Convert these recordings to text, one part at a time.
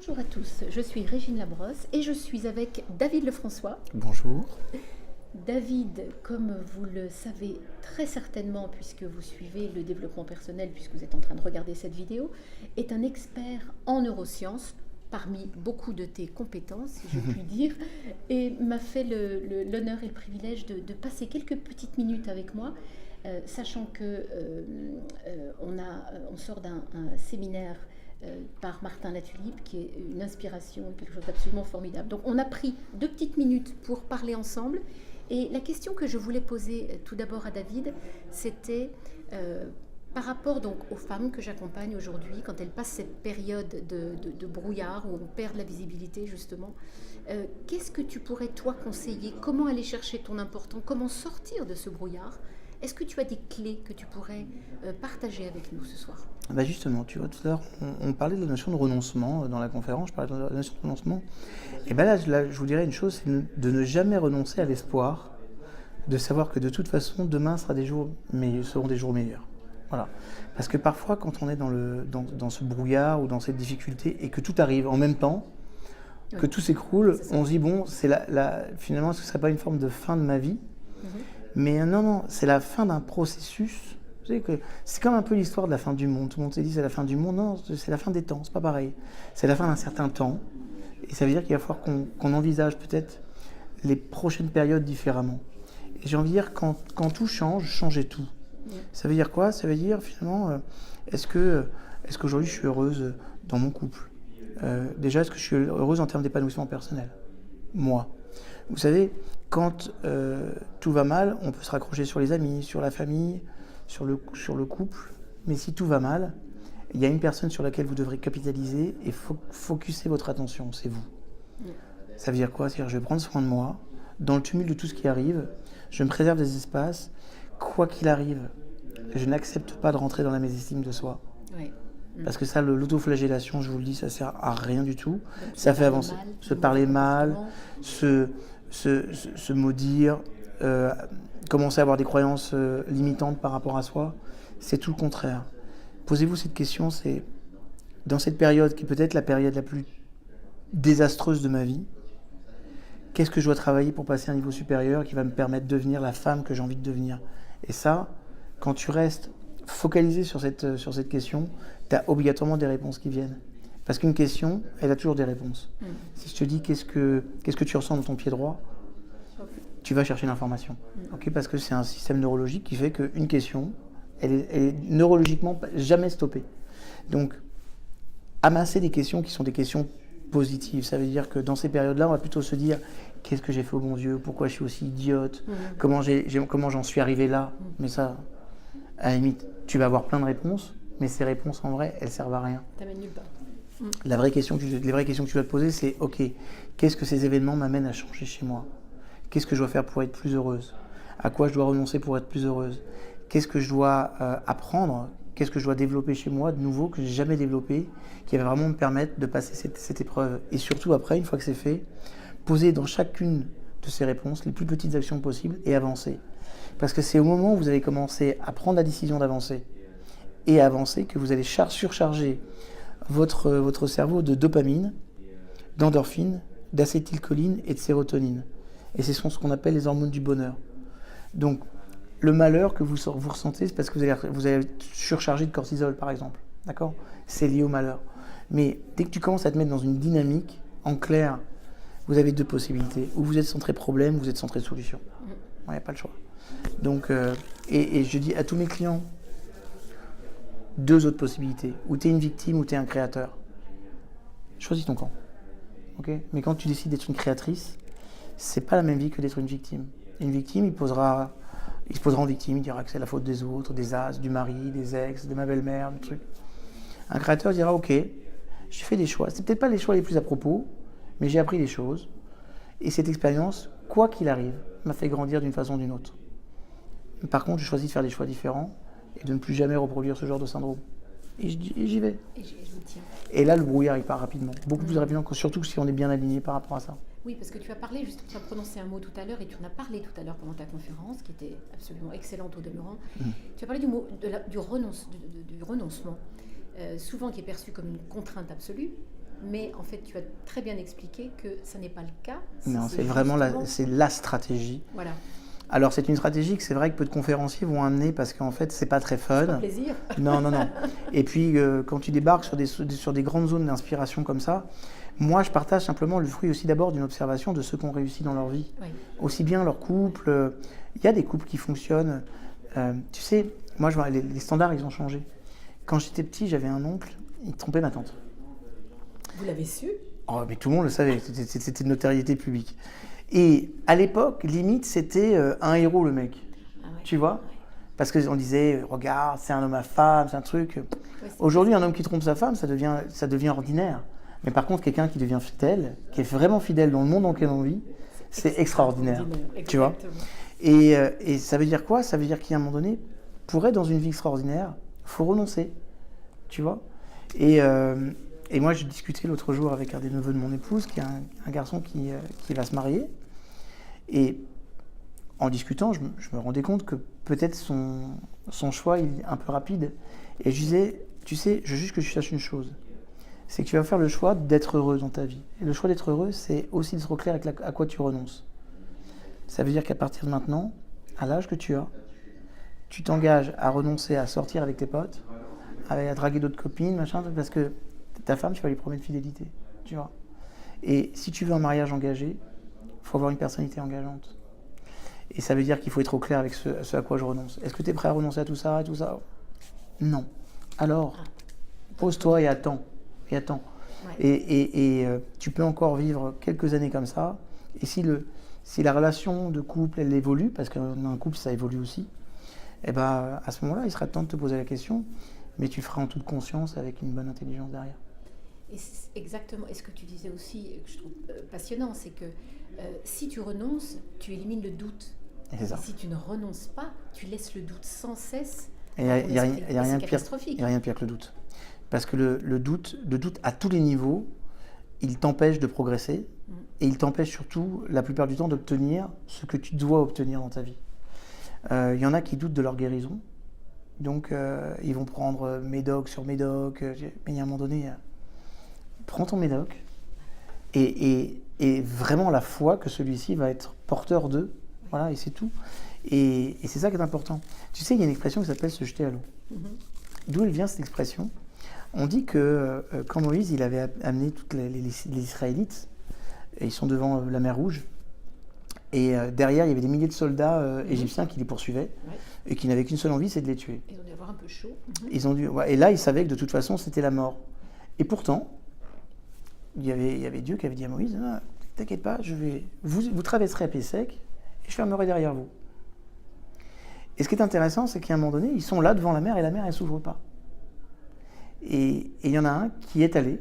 Bonjour à tous, je suis Régine Labrosse et je suis avec David Lefrançois. Bonjour. David, comme vous le savez très certainement puisque vous suivez le développement personnel, puisque vous êtes en train de regarder cette vidéo, est un expert en neurosciences, parmi beaucoup de tes compétences, si je puis dire, et m'a fait l'honneur et le privilège de passer quelques petites minutes avec moi, sachant que on sort d'un séminaire par Martin Latulippe, qui est une inspiration, quelque chose d'absolument formidable. Donc on a pris 2 petites minutes pour parler ensemble. Et la question que je voulais poser tout d'abord à David, c'était par rapport donc aux femmes que j'accompagne aujourd'hui, quand elles passent cette période de brouillard où on perd la visibilité justement, qu'est-ce que tu pourrais toi conseiller? Comment aller chercher ton important? Comment sortir de ce brouillard? Est-ce que tu as des clés que tu pourrais partager avec nous ce soir? Bah justement, tu vois, tout à l'heure, on parlait de la notion de renoncement dans la conférence, je parlais de la notion de renoncement. Et bien là, je vous dirais une chose, c'est de ne jamais renoncer à l'espoir, de savoir que de toute façon, demain seront des jours meilleurs. Voilà. Parce que parfois, quand on est dans ce brouillard ou dans cette difficulté et que tout arrive en même temps, que tout s'écroule, on se dit, bon, finalement, est-ce que ce ne serait pas une forme de fin de ma vie? Mais non, c'est la fin d'un processus. Vous savez que c'est comme un peu l'histoire de la fin du monde. Tout le monde s'est dit c'est la fin du monde. Non, c'est la fin des temps, c'est pas pareil. C'est la fin d'un certain temps. Et ça veut dire qu'il va falloir qu'on envisage peut-être les prochaines périodes différemment. Et j'ai envie de dire, quand tout change, changez tout. Ça veut dire quoi? Ça veut dire finalement, est-ce qu'aujourd'hui je suis heureuse dans mon couple? Déjà, est-ce que je suis heureuse en termes d'épanouissement personnel? Moi. Vous savez, quand tout va mal, on peut se raccrocher sur les amis, sur la famille, sur le couple. Mais si tout va mal, il y a une personne sur laquelle vous devrez capitaliser et focuser votre attention, c'est vous. Ça veut dire quoi? C'est-à-dire, je vais prendre soin de moi, dans le tumulte de tout ce qui arrive, je me préserve des espaces, quoi qu'il arrive, je n'accepte pas de rentrer dans la mésestime de soi. Oui. Parce que ça, l'autoflagellation, je vous le dis, ça sert à rien du tout. Donc, ça fait avancer, se parler mal, se maudire, commencer à avoir des croyances limitantes par rapport à soi. C'est tout le contraire. Posez-vous cette question, c'est dans cette période qui est peut-être la période la plus désastreuse de ma vie, qu'est-ce que je dois travailler pour passer à un niveau supérieur qui va me permettre de devenir la femme que j'ai envie de devenir? Et ça, quand tu restes focalisé sur cette question, tu as obligatoirement des réponses qui viennent. Parce qu'une question, elle a toujours des réponses. Si je te dis qu'est-ce que tu ressens dans ton pied droit, tu vas chercher l'information. Okay, parce que c'est un système neurologique qui fait qu'une question, elle est neurologiquement jamais stoppée. Donc, amasser des questions qui sont des questions positives, ça veut dire que dans ces périodes-là, on va plutôt se dire qu'est-ce que j'ai fait au bon Dieu, pourquoi je suis aussi idiote, comment j'en suis arrivé là. Mais ça, à la limite, tu vas avoir plein de réponses, mais ces réponses en vrai, elles servent à rien. T'amènes nulle part. Les vraies questions que tu dois te poser, c'est ok, qu'est-ce que ces événements m'amènent à changer chez moi? Qu'est-ce que je dois faire pour être plus heureuse? À quoi je dois renoncer pour être plus heureuse? Qu'est-ce que je dois apprendre? Qu'est-ce que je dois développer chez moi de nouveau que j'ai jamais développé, qui va vraiment me permettre de passer cette épreuve? Et surtout après, une fois que c'est fait, poser dans chacune de ces réponses les plus petites actions possibles et avancer. Parce que c'est au moment où vous allez commencer à prendre la décision d'avancer et à avancer que vous allez surcharger votre cerveau de dopamine, d'endorphine, d'acétylcholine et de sérotonine. Et ce sont ce qu'on appelle les hormones du bonheur. Donc, le malheur que vous ressentez, c'est parce que vous allez être surchargé de cortisol, par exemple. D'accord? C'est lié au malheur. Mais dès que tu commences à te mettre dans une dynamique, en clair, vous avez deux possibilités. Ou vous êtes centré problème, ou vous êtes centré solution. Il n'y a pas le choix. Donc, et je dis à tous mes clients, deux autres possibilités. Ou tu es une victime, ou tu es un créateur. Choisis ton camp. Okay? Mais quand tu décides d'être une créatrice, c'est pas la même vie que d'être une victime. Une victime, il se posera en victime, il dira que c'est la faute des autres, des as, du mari, des ex, de ma belle-mère, du truc. Un créateur dira ok, j'ai fait des choix. C'est peut-être pas les choix les plus à propos, mais j'ai appris des choses. Et cette expérience, quoi qu'il arrive, m'a fait grandir d'une façon ou d'une autre. Par contre, je choisis de faire des choix différents et de ne plus jamais reproduire ce genre de syndrome. Et j'y vais. Et là, le brouillard, il part rapidement. Beaucoup plus rapidement, surtout si on est bien aligné par rapport à ça. Oui, parce que tu as parlé, juste, tu as prononcé un mot tout à l'heure, et tu en as parlé tout à l'heure pendant ta conférence, qui était absolument excellente au demeurant. Tu as parlé du mot du renoncement, souvent qui est perçu comme une contrainte absolue, mais en fait, tu as très bien expliqué que ça n'est pas le cas. Non, c'est vraiment la stratégie. Voilà. Alors, c'est une stratégie que c'est vrai que peu de conférenciers vont amener parce qu'en fait, c'est pas très fun. C'est pas plaisir. Non. Et puis, quand tu débarques sur des grandes zones d'inspiration comme ça, moi, je partage simplement le fruit aussi d'abord d'une observation de ceux qui ont réussi dans leur vie. Oui. Aussi bien leur couple. Il y a des couples qui fonctionnent. Tu sais, moi, les standards, ils ont changé. Quand j'étais petit, j'avais un oncle, il trompait ma tante. Vous l'avez su? Oh, mais tout le monde le savait, c'était de notoriété publique. Et à l'époque, limite, c'était un héros, le mec. Ah ouais. Tu vois? Ouais. Parce qu'on disait, regarde, c'est un homme à femme, c'est un truc. Ouais, Aujourd'hui, un homme qui trompe sa femme, ça devient ordinaire. Mais par contre, quelqu'un qui devient fidèle, qui est vraiment fidèle dans le monde dans lequel on vit, c'est extraordinaire. Tu vois? Et ça veut dire quoi? Ça veut dire qu'à un moment donné, pour être dans une vie extraordinaire, il faut renoncer. Tu vois? Et moi, je discutais l'autre jour avec un des neveux de mon épouse, qui est un garçon qui va se marier. Et en discutant, je me rendais compte que peut-être son choix il est un peu rapide. Et je disais, tu sais, je veux juste que tu saches une chose. C'est que tu vas faire le choix d'être heureux dans ta vie. Et le choix d'être heureux, c'est aussi d'être clair avec à quoi tu renonces. Ça veut dire qu'à partir de maintenant, à l'âge que tu as, tu t'engages à renoncer à sortir avec tes potes, à draguer d'autres copines, machin, parce que ta femme, tu vas lui promettre fidélité, tu vois. Et si tu veux un mariage engagé, il faut avoir une personnalité engageante. Et ça veut dire qu'il faut être au clair avec ce à quoi je renonce. Est-ce que tu es prêt à renoncer à tout ça, Non. Alors, pose-toi et attends. Ouais. Et tu peux encore vivre quelques années comme ça. Et si la relation de couple, elle évolue, parce qu'un couple, ça évolue aussi, et ben, à ce moment-là, il sera temps de te poser la question, mais tu feras en toute conscience avec une bonne intelligence derrière. Et exactement, et ce que tu disais aussi, que je trouve passionnant, c'est que si tu renonces, tu élimines le doute. Et si tu ne renonces pas, tu laisses le doute sans cesse. Et il n'y a rien de pire que le doute. Parce que le doute à tous les niveaux, il t'empêche de progresser et il t'empêche surtout, la plupart du temps, d'obtenir ce que tu dois obtenir dans ta vie. Il y en a qui doutent de leur guérison, donc ils vont prendre médoc sur médoc, mais il y a un moment donné, prends ton médoc et vraiment la foi que celui-ci va être porteur d'eux, voilà, et c'est tout. Et c'est ça qui est important. Tu sais, il y a une expression qui s'appelle se jeter à l'eau. D'où elle vient cette expression? On dit que quand Moïse il avait amené tous les Israélites, et ils sont devant la mer Rouge, et derrière il y avait des milliers de soldats égyptiens qui les poursuivaient, et qui n'avaient qu'une seule envie, c'est de les tuer. Ils ont dû avoir un peu chaud. Et là, ils savaient que de toute façon, c'était la mort. Et pourtant, il y avait Dieu qui avait dit à Moïse, ah, t'inquiète pas, vous traverserez à pied sec, et je fermerai derrière vous. Et ce qui est intéressant, c'est qu'à un moment donné, ils sont là devant la mer, et la mer, elle ne s'ouvre pas. Et il y en a un qui est allé,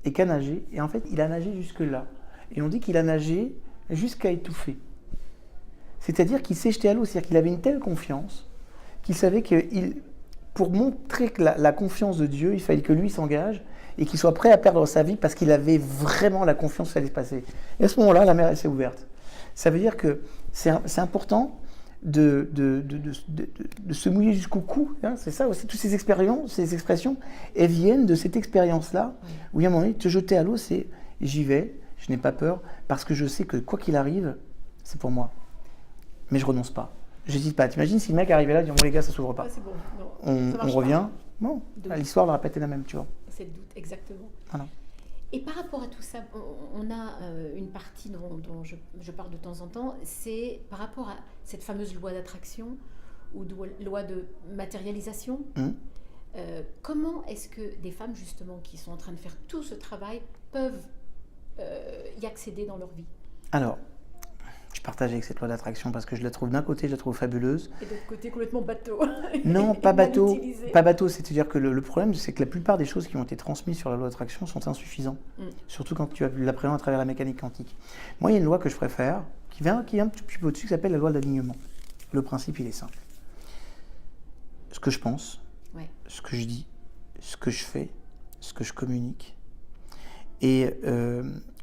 et qui a nagé, et en fait, il a nagé jusque-là. Et on dit qu'il a nagé jusqu'à étouffer. C'est-à-dire qu'il s'est jeté à l'eau, c'est-à-dire qu'il avait une telle confiance, qu'il savait que pour montrer que la confiance de Dieu, il fallait que lui s'engage, et qu'il soit prêt à perdre sa vie, parce qu'il avait vraiment la confiance que ça allait se passer. Et à ce moment-là, la mer, elle s'est ouverte. Ça veut dire que c'est important de se mouiller jusqu'au cou, hein, c'est ça aussi, toutes ces expériences, ces expressions, elles viennent de cette expérience-là, où il y a un moment donné, te jeter à l'eau, c'est j'y vais, je n'ai pas peur, parce que je sais que quoi qu'il arrive, c'est pour moi. Mais je renonce pas. Je n'hésite pas. T'imagines si le mec arrivait là et dit bon les gars, ça s'ouvre pas. C'est bon. On revient. Bon, l'histoire va répéter la même, tu vois. C'est le doute, exactement. Voilà. Et par rapport à tout ça, on a une partie dont je parle de temps en temps, c'est par rapport à cette fameuse loi d'attraction ou loi de matérialisation. Comment est-ce que des femmes, justement, qui sont en train de faire tout ce travail, peuvent y accéder dans leur vie? Alors, je partage avec cette loi d'attraction parce que je la trouve d'un côté, je la trouve fabuleuse. Et de l'autre côté, complètement bateau. Non, pas bateau. Pas bateau, c'est-à-dire que le problème, c'est que la plupart des choses qui ont été transmises sur la loi d'attraction sont insuffisantes. Surtout quand tu l'appréhendes à travers la mécanique quantique. Moi, il y a une loi que je préfère, qui vient un petit peu au-dessus, qui s'appelle la loi d'alignement. Le principe, il est simple. Ce que je pense, ce que je dis, ce que je fais, ce que je communique, et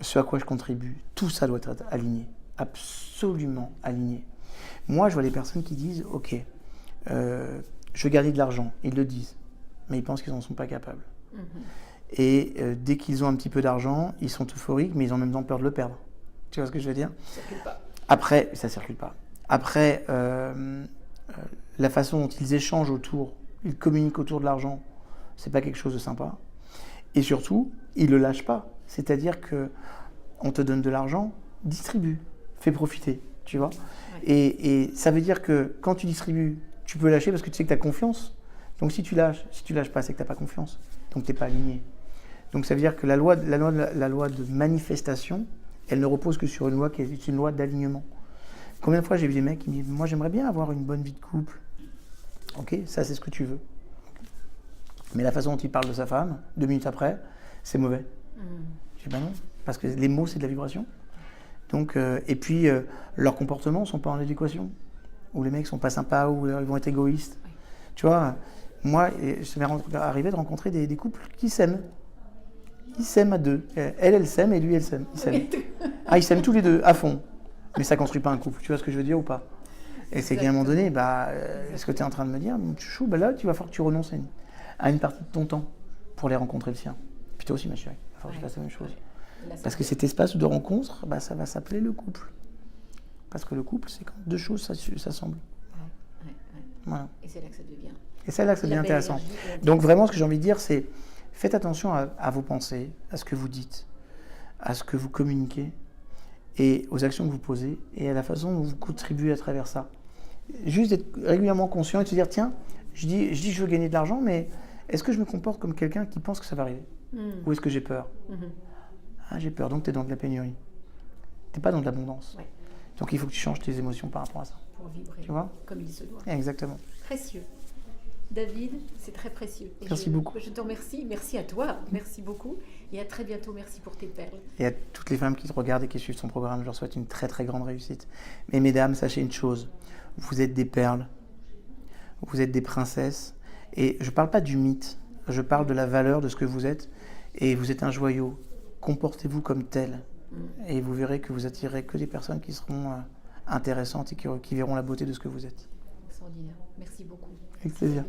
ce à quoi je contribue, tout ça doit être aligné. Absolument aligné. Moi, je vois les personnes qui disent « Ok, je veux gagner de l'argent ». Ils le disent, mais ils pensent qu'ils n'en sont pas capables. Et dès qu'ils ont un petit peu d'argent, ils sont euphoriques, mais ils ont en même temps peur de le perdre. Tu vois ce que je veux dire? Ça circule pas. Après, ça ne circule pas. Après, la façon dont ils échangent autour, ils communiquent autour de l'argent, c'est pas quelque chose de sympa. Et surtout, ils le lâchent pas. C'est-à-dire que on te donne de l'argent, distribue, fais profiter, tu vois. Ouais. Et ça veut dire que quand tu distribues, tu peux lâcher parce que tu sais que tu as confiance. Donc si tu lâches pas, c'est que tu n'as pas confiance. Donc tu n'es pas aligné. Donc ça veut dire que la loi de manifestation, elle ne repose que sur une loi qui est une loi d'alignement. Combien de fois j'ai vu des mecs qui me disent « Moi j'aimerais bien avoir une bonne vie de couple. » Ok, ça c'est ce que tu veux. Mais la façon dont il parle de sa femme, 2 minutes après, c'est mauvais. Je dis « Ben non, parce que les mots c'est de la vibration. » Donc, et puis leurs comportements ne sont pas en adéquation. Ou les mecs ne sont pas sympas, ou ils vont être égoïstes. Oui. Tu vois, moi, ça m'est arrivé de rencontrer des couples qui s'aiment. Ils s'aiment à deux. Elle s'aime et lui, elle s'aime. Ils s'aiment. Ah, ils s'aiment tous les deux, à fond. Mais ça ne construit pas un couple. Tu vois ce que je veux dire ou pas? Et c'est qu'à un moment donné, ce que tu es en train de me dire, chou, là, tu vas falloir que tu renonces à une partie de ton temps pour les rencontrer le sien. Puis toi aussi, ma chérie, il va falloir que je fasse la même chose. Là, Parce que cet espace de rencontre, ça va s'appeler le couple. Parce que le couple, c'est quand deux choses s'assemblent. Ouais. Voilà. Et c'est là que ça devient. Et c'est là que ça devient intéressant. Donc vraiment, ce que j'ai envie de dire, c'est faites attention à vos pensées, à ce que vous dites, à ce que vous communiquez, et aux actions que vous posez, et à la façon dont vous contribuez à travers ça. Juste d'être régulièrement conscient et de se dire, tiens, je dis que je veux gagner de l'argent, mais est-ce que je me comporte comme quelqu'un qui pense que ça va arriver? Ou est-ce que j'ai peur? Ah, j'ai peur, donc tu es dans de la pénurie. Tu n'es pas dans de l'abondance. Ouais. Donc il faut que tu changes tes émotions par rapport à ça. Pour vibrer, tu vois, comme il se doit. Exactement. Précieux. David, c'est très précieux. Et merci beaucoup. Je te remercie. Merci à toi. Merci beaucoup. Et à très bientôt. Merci pour tes perles. Et à toutes les femmes qui te regardent et qui suivent son programme, je leur souhaite une très très grande réussite. Mais mesdames, sachez une chose, vous êtes des perles, vous êtes des princesses. Et je ne parle pas du mythe, je parle de la valeur de ce que vous êtes. Et vous êtes un joyau. Comportez-vous comme tel. Et vous verrez que vous attirerez que des personnes qui seront intéressantes et qui verront la beauté de ce que vous êtes. Extraordinaire. Merci beaucoup. Avec plaisir.